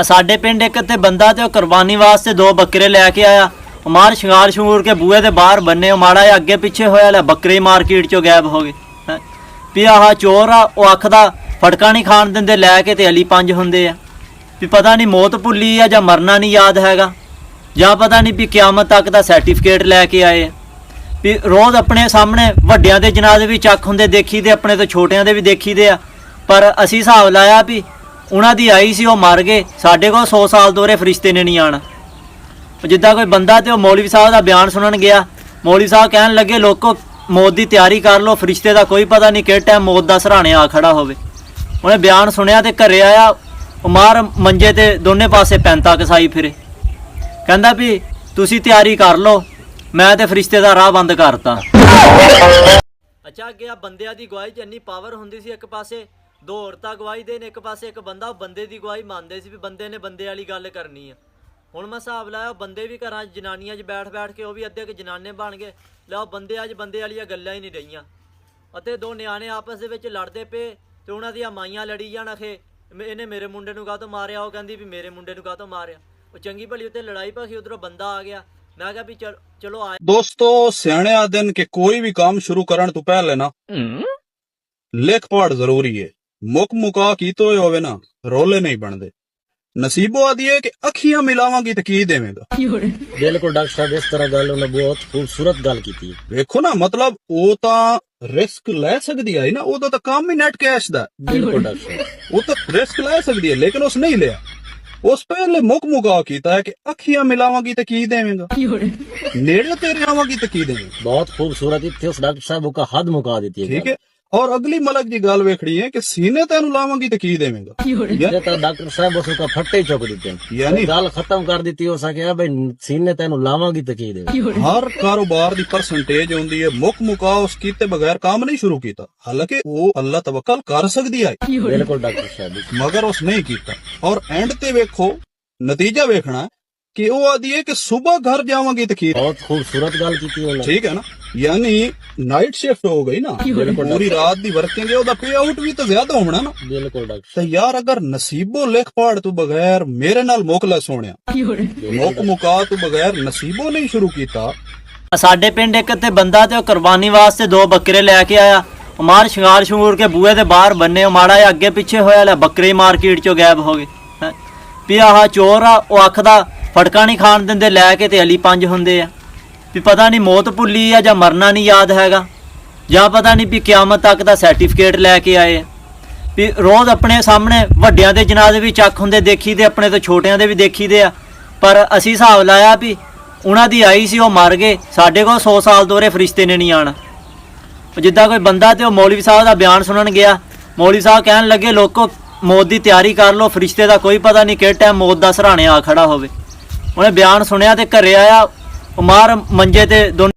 साडे पिंड एक ते बंदा ते कुर्बानी वास्ते 2 बकरे लैके आया। मार शंगार शंगूर के बूहे दे बाहर बन्ने माड़ा जिहा अगे पिछे होया लै बकरे मार्केट चों गायब हो गए। भी आह चोर आ वो आखदा फड़का नहीं खाण दिंदे लैके ते अली 5 हुंदे आ। भी पता नहीं मौत भुल्ली आ जां मरना नहीं याद हैगा जां पता नहीं भी क्यामत तक दा सर्टिफिकेट लैके आए आ। भी रोज़ अपने सामने वड्डियां दे जनाजे भी चक हुंदे देखी दे अपने तो छोटियां दे भी देखी दे आ। पर असीं हिसाब लाया भी उन्हां दी आई सी वो मर गए साडे कोल 100 साल दोरे फरिश्ते ने नहीं आना। जिद्दां कोई बंदा ते मौलवी साहब का बयान सुनन गया मौलवी साहब कहन लगे लोगों मौत की तैयारी कर लो फरिश्ते का कोई पता नहीं कि टाइम मौत का सराहने आ खड़ा होवे। उन्हें बयान सुनिया तो घरे आया मार मंजे ते दोने पासे पैंता कसाई फिरे कहंदा भी तुसी तैयारी कर लो मैं ते फरिश्ते का राह बंद करता। अच्छा अगे बंदियां दी गवाही च इन्नी पावर हुंदी सी एक पासे 2 औरतां गवाही देन एक पासे एक बंदा बंदे की गवाही मानते सी भी बंदे ने बंदे वाली गल करनी है। हुण मैं हिसाब लाया बंदे भी घर जनानियां च बैठ बैठ के वो भी अद्धे जनाने बन गए लो बंदे अज बंदे वाली गल्लां ही नहीं रहियां। अते 2 न्याणे आपस दे विच लड़दे पे ते उन्हां दियां माईयां लड़ी जाण आखे इहने मेरे मुंडे नूं काहतों मारिया वो कहंदी भी मेरे मुंडे नूं काहतों मारिया। वो चंगी भली उत्ते लड़ाई भखी उधरों बंदा आ गया मैं कहा भी चलो आए। दोस्तों सियाणे आदन के कोई भी काम शुरू करन तो पहले ना लेख पढ़ जरूरी है। मुक मुका कीतो होवे ना रोले नहीं बनदे। नसीबो आदि है कि अखियां मिलावांगी तो की देवेगा। बिल्कुल डॉक्टर साहब इस तरह गल उन्हें बहुत खूबसूरत गल की थी। देखो ना मतलब वो तां रिस्क ले सकदी है ना वो तो काम ही नेट कैश दा। बिल्कुल डॉक्टर साहब वो तो रिस्क ले सकदी है लेकिन उस नहीं लिया। उस पहले मुक मुका कीता है कि अखियां मिलावांगी तो की देवेगा नेड़े तेरे आवांगी तो की देवेगा। बहुत खूबसूरत थी उस डॉक्टर साहब का हद मुका देती है। ठीक है और अगली मलक की गल वेखड़ी है कि सीने तेन लावांगी तो की देवेगा। ये तो डॉक्टर साहब उसका फट्टे ही चुक देते हैं यानी गल खत्म कर दी हो सके भाई सीने तेन लावांगी तो की देवेगा। हर कारोबार की परसेंटेज होंदी है मुक मुका उस कीते बगैर काम नहीं शुरू किया हालांकि वो अल्लाह तवक्कल कर सकदी है बिल्कुल डॉक्टर साहब मगर उस नहीं किया। और एंड ते वेखो नतीजा वेखना कि वो आदि है कि सुबह घर जावांगी तो की। बहुत खूबसूरत गल की थी। ठीक है ना यानी नाइट शिफ्ट हो गई ना पूरी रात दी वर्किंग है ओदा पे आउट भी तो ज्यादा होना ना। बिल्कुल डॉक्टर तो यार अगर नसीबो लिख पढ़ तू बगैर मेरे नाल मोकला सोनिया मुक मुका तू बगैर नसीबो नहीं शुरू किया। साडे पिंड एक ते बंदा ते कुर्बानी वास्ते 2 बकरे लैके आया मार शंगार शंगूर के बूहे दे बाहर बन्ने माड़ा जिहा अगे पिछे होया लै बकरे मार्केट चों गायब हो गए। भी आह चोर आ वो आखदा फड़का नहीं खाण दिंदे लैके ते अली 5 हुंदे आ। भी पता नहीं मौत भुल्ली आ जां मरना नहीं याद हैगा जां पता नहीं भी क्यामत तक दा सर्टिफिकेट लैके आए आ। भी रोज़ अपने सामने वड्डियां दे जनाजे भी चक हुंदे देखी दे अपने तो छोटियां दे भी देखी दे आ। पर असीं हिसाब लाया भी उन्हां दी आई सी वो मर गए साडे कोल 100 साल दोरे फरिश्ते ने नहीं आना। जिद्दां कोई बंदा ते मौलवी साहब का बयान सुनन गया मौलवी साहब कहन लगे लोगों मौत की तैयारी कर लो फरिश्ते का कोई पता नहीं कि टाइम मौत का सराहने आ खड़ा होवे। उन्हें बयान सुनिया तो घरे आया मार मंजे ते दोने